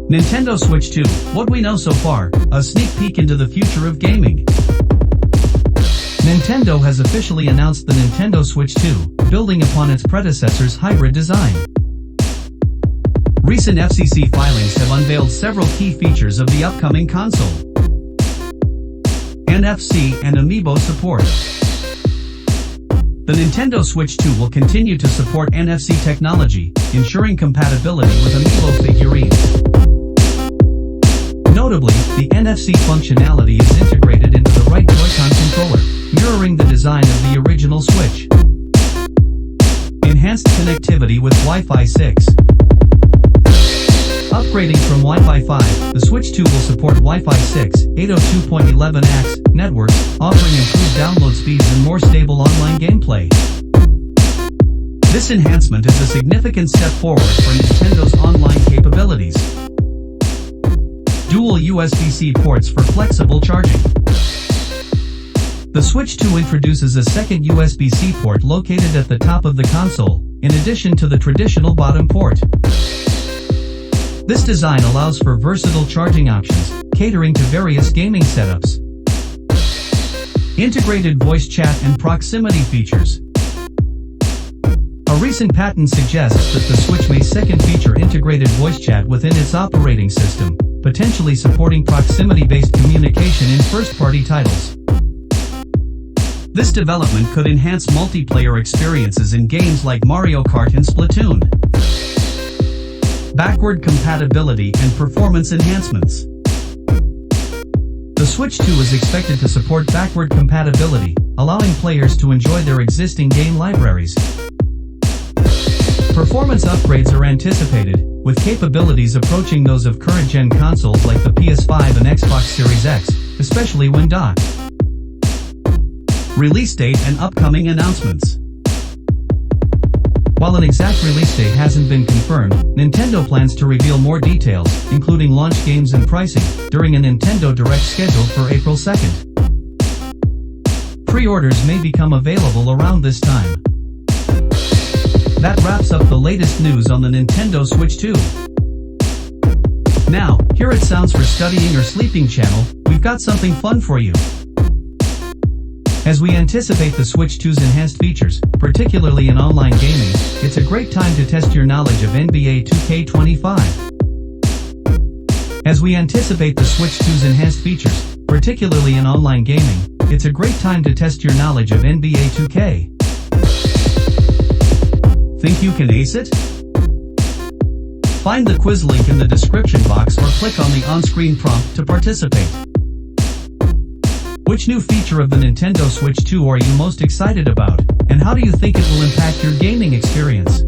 Nintendo Switch 2, what we know so far, a sneak peek into the future of gaming. Nintendo has officially announced the Nintendo Switch 2, building upon its predecessor's hybrid design. Recent FCC filings have unveiled several key features of the upcoming console. NFC and Amiibo support. The Nintendo Switch 2 will continue to support NFC technology, ensuring compatibility with Amiibo figurines. Notably, the NFC functionality is integrated into the right Joy-Con controller, mirroring the design of the original Switch. Enhanced connectivity with Wi-Fi 6. Upgrading from Wi-Fi 5, the Switch 2 will support Wi-Fi 6, 802.11ax networks, offering improved download speeds and more stable online gameplay. This enhancement is a significant step forward for Nintendo's online capabilities. Dual USB-C ports for flexible charging. The Switch 2 introduces a second USB-C port located at the top of the console, in addition to the traditional bottom port. This design allows for versatile charging options, catering to various gaming setups. Integrated voice chat and proximity features. A recent patent suggests that the Switch may second feature integrated voice chat within its operating system, potentially supporting proximity-based communication in first-party titles. This development could enhance multiplayer experiences in games like Mario Kart and Splatoon. Backward compatibility and performance enhancements. The Switch 2 is expected to support backward compatibility, allowing players to enjoy their existing game libraries. Performance upgrades are anticipated, with capabilities approaching those of current-gen consoles like the PS5 and Xbox Series X, especially when docked. Release date and upcoming announcements. While an exact release date hasn't been confirmed, Nintendo plans to reveal more details, including launch games and pricing, during a Nintendo Direct scheduled for April 2nd. Pre-orders may become available around this time. That wraps up the latest news on the Nintendo Switch 2. Now, here at Sounds for Studying or Sleeping channel, we've got something fun for you. As we anticipate the Switch 2's enhanced features, particularly in online gaming, it's a great time to test your knowledge of NBA 2K25. As we anticipate the Switch 2's enhanced features, particularly in online gaming, it's a great time to test your knowledge of NBA 2K. Think you can ace it? Find the quiz link in the description box or click on the on-screen prompt to participate. Which new feature of the Nintendo Switch 2 are you most excited about, and how do you think it will impact your gaming experience?